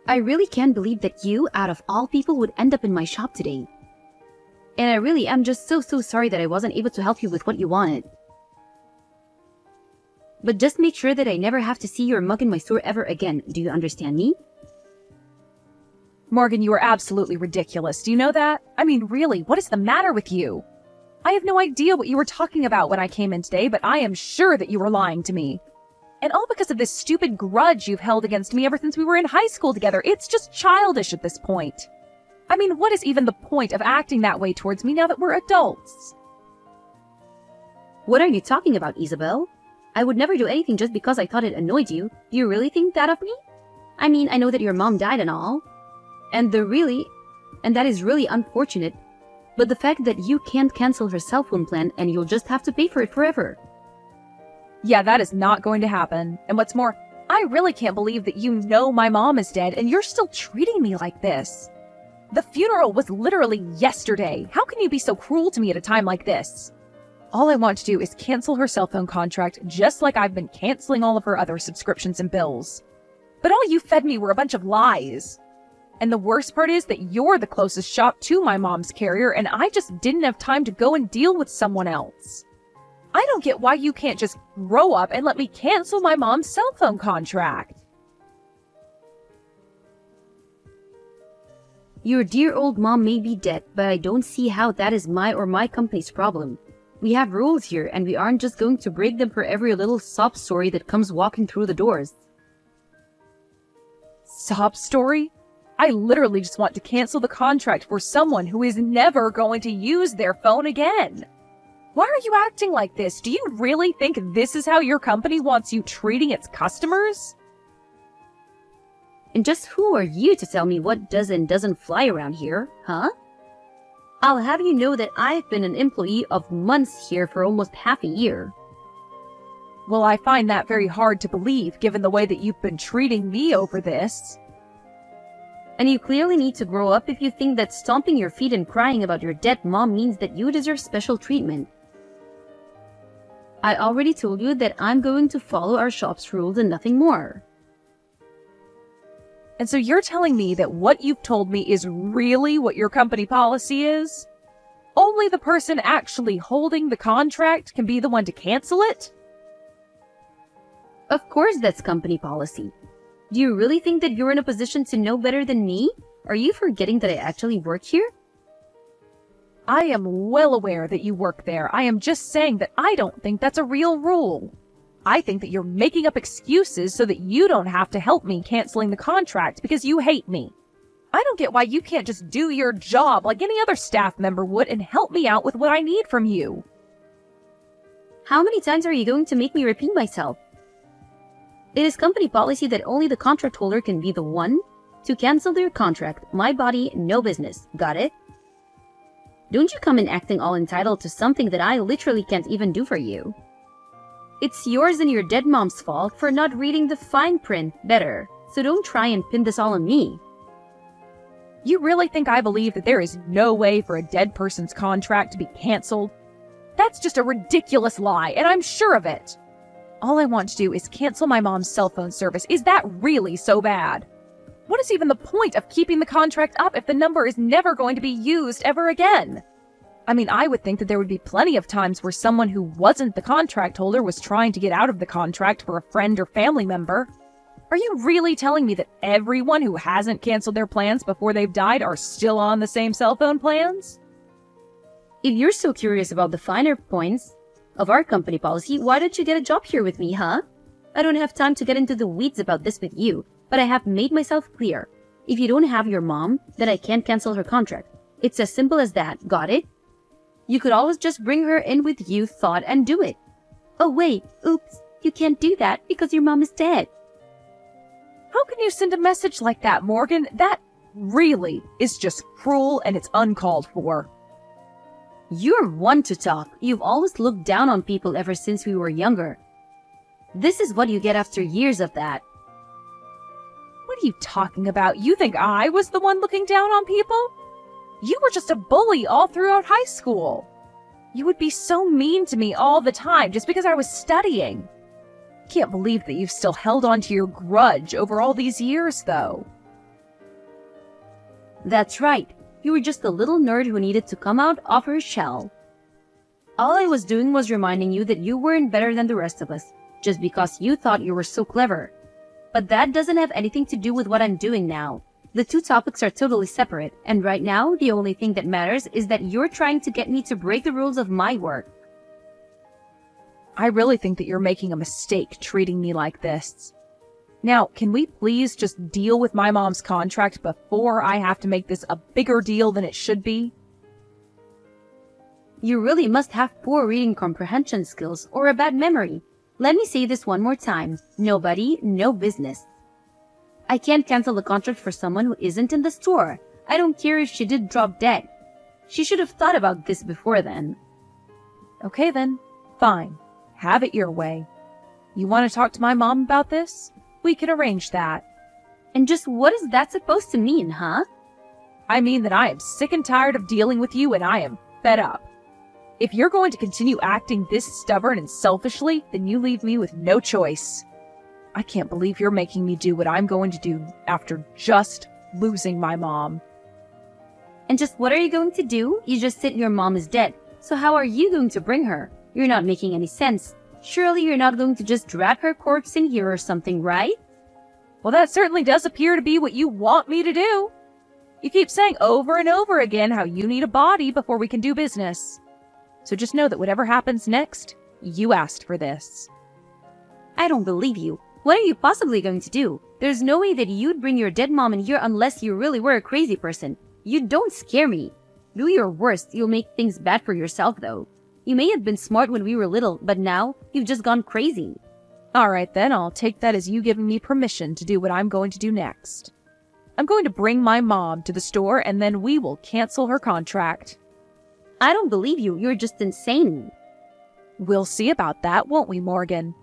I really can't believe that you, out of all people, would end up in my shop today. And I really am just so sorry that I wasn't able to help you with what you wanted. But just make sure that I never have to see your mug in my store ever again. Do you understand me? Morgan, you are absolutely ridiculous. Do you know that? I mean, really, what is the matter with you? I have no idea what you were talking about when I came in today, but I am sure that you were lying to me. And all because of this stupid grudge you've held against me ever since we were in high school together. It's just childish at this point. I mean, what is even the point of acting that way towards me now that we're adults? What are you talking about, Isabel? I would never do anything just because I thought it annoyed you. Do you really think that of me? I mean, I know that your mom died and all. And that is really unfortunate. But the fact that you can't cancel her cell phone plan and you'll just have to pay for it forever. Yeah, that is not going to happen. And what's more, I really can't believe that you know my mom is dead and you're still treating me like this. The funeral was literally yesterday. How can you be so cruel to me at a time like this? All I want to do is cancel her cell phone contract just like I've been canceling all of her other subscriptions and bills. But all you fed me were a bunch of lies. And the worst part is that you're the closest shop to my mom's carrier and I just didn't have time to go and deal with someone else. I don't get why you can't just grow up and let me cancel my mom's cell phone contract. Your dear old mom may be dead, but I don't see how that is my or my company's problem. We have rules here, and we aren't just going to break them for every little sob story that comes walking through the doors. Sob story? I literally just want to cancel the contract for someone who is never going to use their phone again. Why are you acting like this? Do you really think this is how your company wants you treating its customers? And just who are you to tell me what does and doesn't fly around here, huh? I'll have you know that I've been an employee of months here for almost half a year. Well, I find that very hard to believe given the way that you've been treating me over this. And you clearly need to grow up if you think that stomping your feet and crying about your dead mom means that you deserve special treatment. I already told you that I'm going to follow our shop's rules and nothing more. And so you're telling me that what you've told me is really what your company policy is? Only the person actually holding the contract can be the one to cancel it? Of course that's company policy. Do you really think that you're in a position to know better than me? Are you forgetting that I actually work here? I am well aware that you work there. I am just saying that I don't think that's a real rule. I think that you're making up excuses so that you don't have to help me canceling the contract because you hate me. I don't get why you can't just do your job like any other staff member would and help me out with what I need from you. How many times are you going to make me repeat myself? It is company policy that only the contract holder can be the one to cancel their contract. My body, no business. Got it? Don't you come in acting all entitled to something that I literally can't even do for you. It's yours and your dead mom's fault for not reading the fine print better, so don't try and pin this all on me. You really think I believe that there is no way for a dead person's contract to be canceled? That's just a ridiculous lie, and I'm sure of it. All I want to do is cancel my mom's cell phone service. Is that really so bad? What is even the point of keeping the contract up if the number is never going to be used ever again? I mean, I would think that there would be plenty of times where someone who wasn't the contract holder was trying to get out of the contract for a friend or family member. Are you really telling me that everyone who hasn't canceled their plans before they've died are still on the same cell phone plans? If you're so curious about the finer points of our company policy, why don't you get a job here with me, huh? I don't have time to get into the weeds about this with you, but I have made myself clear. If you don't have your mom, then I can't cancel her contract. It's as simple as that, got it? You could always just bring her in with you, thought, and do it. Oh wait, oops, you can't do that because your mom is dead. How can you send a message like that, Morgan? That really is just cruel and it's uncalled for. You're one to talk. You've always looked down on people ever since we were younger. This is what you get after years of that. What are you talking about? You think I was the one looking down on people? You were just a bully all throughout high school. You would be so mean to me all the time just because I was studying. Can't believe that you've still held on to your grudge over all these years, though. That's right. You were just a little nerd who needed to come out of her shell. All I was doing was reminding you that you weren't better than the rest of us, just because you thought you were so clever. But that doesn't have anything to do with what I'm doing now. The two topics are totally separate, and right now, the only thing that matters is that you're trying to get me to break the rules of my work. I really think that you're making a mistake treating me like this. Now, can we please just deal with my mom's contract before I have to make this a bigger deal than it should be? You really must have poor reading comprehension skills or a bad memory. Let me say this one more time. Nobody, no business. I can't cancel the contract for someone who isn't in the store. I don't care if she did drop dead. She should have thought about this before then. Okay then, fine. Have it your way. You want to talk to my mom about this? We can arrange that. And just what is that supposed to mean, huh? I mean that I am sick and tired of dealing with you and I am fed up. If you're going to continue acting this stubborn and selfishly, then you leave me with no choice. I can't believe you're making me do what I'm going to do after just losing my mom. And just what are you going to do? You just said your mom is dead. So how are you going to bring her? You're not making any sense. Surely you're not going to just drag her corpse in here or something, right? Well, that certainly does appear to be what you want me to do. You keep saying over and over again how you need a body before we can do business. So just know that whatever happens next, you asked for this. I don't believe you. What are you possibly going to do? There's no way that you'd bring your dead mom in here unless you really were a crazy person. You don't scare me. Do your worst. You'll make things bad for yourself, though. You may have been smart when we were little, but now you've just gone crazy. All right, then I'll take that as you giving me permission to do what I'm going to do next. I'm going to bring my mom to the store and then we will cancel her contract. I don't believe you. You're just insane. We'll see about that, won't we, Morgan?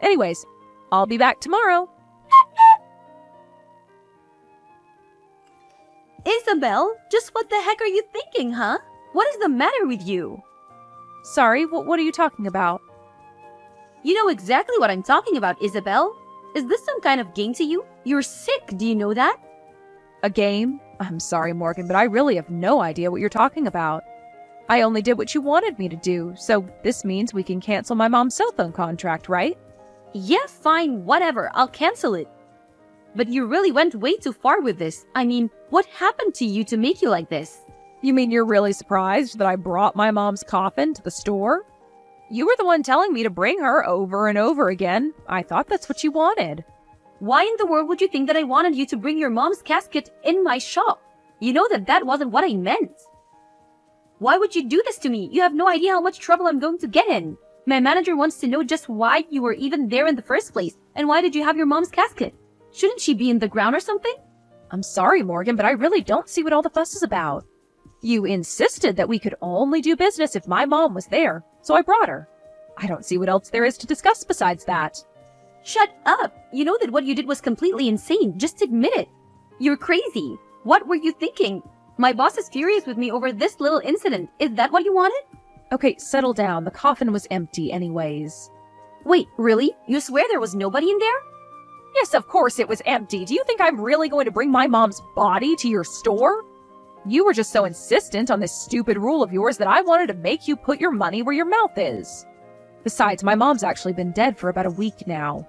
Anyways, I'll be back tomorrow. Isabel, just what the heck are you thinking, huh? What is the matter with you? Sorry, what are you talking about? You know exactly what I'm talking about, Isabel. Is this some kind of game to you? You're sick, do you know that? A game? I'm sorry, Morgan, but I really have no idea what you're talking about. I only did what you wanted me to do, so this means we can cancel my mom's cell phone contract, right? Yeah, fine, whatever, I'll cancel it. But you really went way too far with this. I mean, what happened to you to make you like this? You mean you're really surprised that I brought my mom's coffin to the store? You were the one telling me to bring her over and over again. I thought that's what you wanted. Why in the world would you think that I wanted you to bring your mom's casket in my shop? You know that wasn't what I meant. Why would you do this to me? You have no idea how much trouble I'm going to get in. My manager wants to know just why you were even there in the first place, and why did you have your mom's casket? Shouldn't she be in the ground or something? I'm sorry, Morgan, but I really don't see what all the fuss is about. You insisted that we could only do business if my mom was there, so I brought her. I don't see what else there is to discuss besides that. Shut up! You know that what you did was completely insane. Just admit it. You're crazy. What were you thinking? My boss is furious with me over this little incident. Is that what you wanted? Okay, settle down. The coffin was empty anyways. Wait, really? You swear there was nobody in there? Yes, of course it was empty. Do you think I'm really going to bring my mom's body to your store? You were just so insistent on this stupid rule of yours that I wanted to make you put your money where your mouth is. Besides, my mom's actually been dead for about a week now.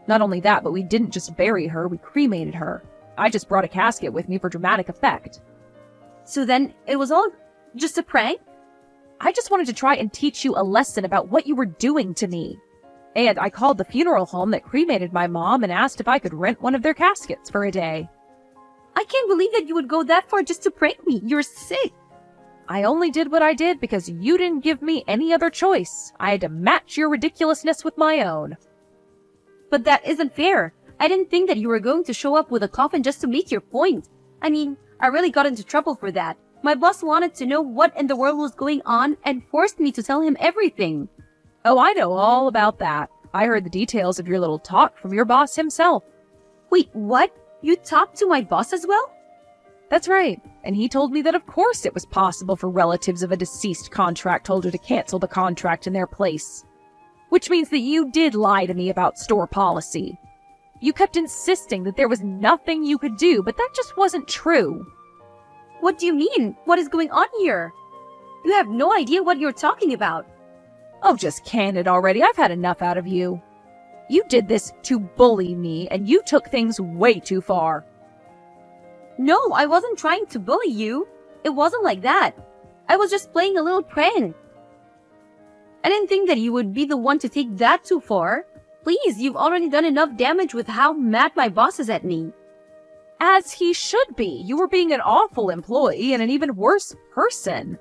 Not only that, but we didn't just bury her, we cremated her. I just brought a casket with me for dramatic effect. So then, it was all just a prank? I just wanted to try and teach you a lesson about what you were doing to me. And I called the funeral home that cremated my mom and asked if I could rent one of their caskets for a day. I can't believe that you would go that far just to prank me. You're sick. I only did what I did because you didn't give me any other choice. I had to match your ridiculousness with my own. But that isn't fair. I didn't think that you were going to show up with a coffin just to make your point. I mean, I really got into trouble for that. My boss wanted to know what in the world was going on and forced me to tell him everything. Oh, I know all about that. I heard the details of your little talk from your boss himself. Wait, what? You talked to my boss as well? That's right. And he told me that of course it was possible for relatives of a deceased contract holder to cancel the contract in their place. Which means that you did lie to me about store policy. You kept insisting that there was nothing you could do, but that just wasn't true. What do you mean? What is going on here? You have no idea what you're talking about. Oh, just can it already. I've had enough out of you. You did this to bully me, and you took things way too far. No, I wasn't trying to bully you. It wasn't like that. I was just playing a little prank. I didn't think that you would be the one to take that too far. Please, you've already done enough damage with how mad my boss is at me. As he should be. You were being an awful employee and an even worse person.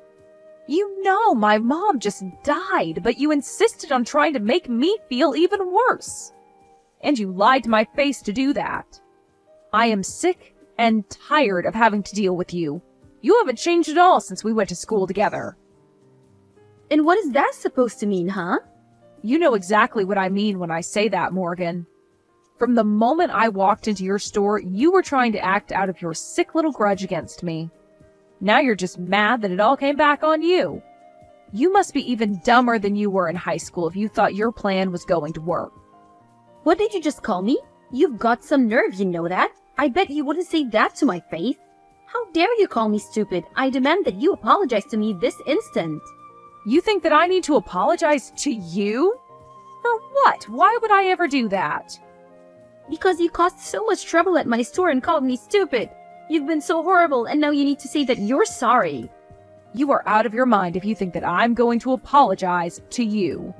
You know my mom just died, but you insisted on trying to make me feel even worse. And you lied to my face to do that. I am sick and tired of having to deal with you. You haven't changed at all since we went to school together. And what is that supposed to mean, huh? You know exactly what I mean when I say that, Morgan. From the moment I walked into your store, you were trying to act out of your sick little grudge against me. Now you're just mad that it all came back on you. You must be even dumber than you were in high school if you thought your plan was going to work. What did you just call me? You've got some nerve, you know that? I bet you wouldn't say that to my face. How dare you call me stupid? I demand that you apologize to me this instant. You think that I need to apologize to you? For what? Why would I ever do that? Because you caused so much trouble at my store and called me stupid. You've been so horrible, and now you need to say that you're sorry. You are out of your mind if you think that I'm going to apologize to you.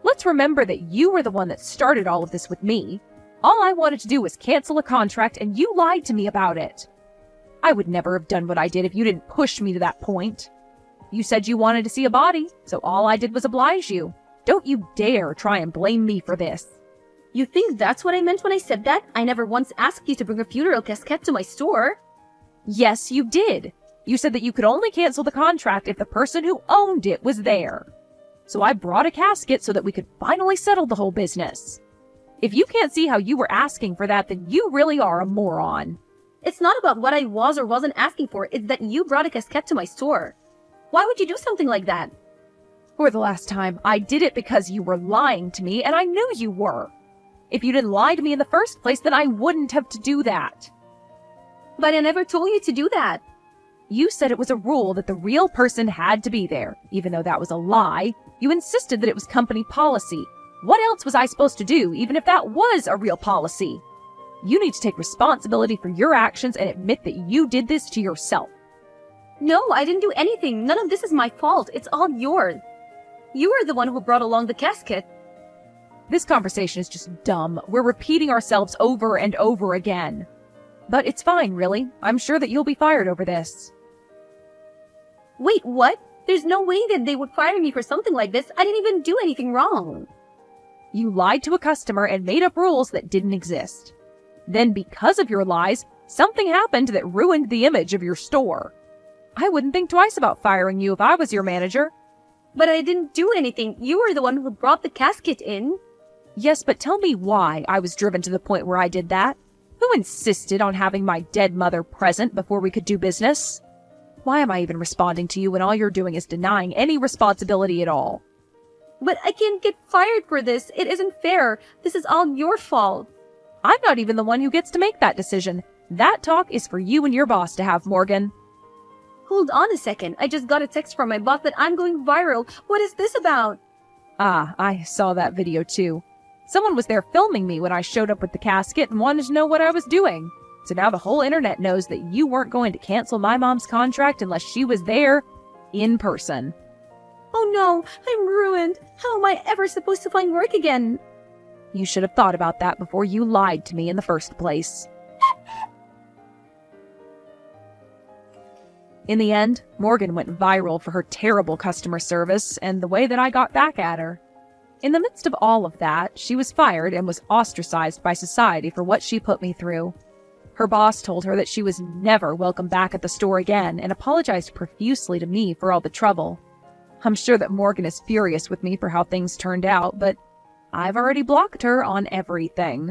Let's remember that you were the one that started all of this with me. All I wanted to do was cancel a contract, and you lied to me about it. I would never have done what I did if you didn't push me to that point. You said you wanted to see a body, so all I did was oblige you. Don't you dare try and blame me for this. You think that's what I meant when I said that? I never once asked you to bring a funeral casket to my store. Yes, you did. You said that you could only cancel the contract if the person who owned it was there. So I brought a casket so that we could finally settle the whole business. If you can't see how you were asking for that, then you really are a moron. It's not about what I was or wasn't asking for. It's that you brought a casket to my store. Why would you do something like that? For the last time, I did it because you were lying to me, and I knew you were. If you didn't lie to me in the first place, then I wouldn't have to do that. But I never told you to do that. You said it was a rule that the real person had to be there. Even though that was a lie, you insisted that it was company policy. What else was I supposed to do, even if that was a real policy? You need to take responsibility for your actions and admit that you did this to yourself. No, I didn't do anything. None of this is my fault. It's all yours. You were the one who brought along the casket. This conversation is just dumb. We're repeating ourselves over and over again. But it's fine, really. I'm sure that you'll be fired over this. Wait, what? There's no way that they would fire me for something like this. I didn't even do anything wrong. You lied to a customer and made up rules that didn't exist. Then because of your lies, something happened that ruined the image of your store. I wouldn't think twice about firing you if I was your manager. But I didn't do anything. You were the one who brought the casket in. Yes, but tell me why I was driven to the point where I did that. Who insisted on having my dead mother present before we could do business? Why am I even responding to you when all you're doing is denying any responsibility at all? But I can't get fired for this. It isn't fair. This is all your fault. I'm not even the one who gets to make that decision. That talk is for you and your boss to have, Morgan. Hold on a second. I just got a text from my boss that I'm going viral. What is this about? Ah, I saw that video too. Someone was there filming me when I showed up with the casket and wanted to know what I was doing. So now the whole internet knows that you weren't going to cancel my mom's contract unless she was there in person. Oh no, I'm ruined. How am I ever supposed to find work again? You should have thought about that before you lied to me in the first place. In the end, Morgan went viral for her terrible customer service and the way that I got back at her. In the midst of all of that, she was fired and was ostracized by society for what she put me through. Her boss told her that she was never welcome back at the store again and apologized profusely to me for all the trouble. I'm sure that Morgan is furious with me for how things turned out, but I've already blocked her on everything.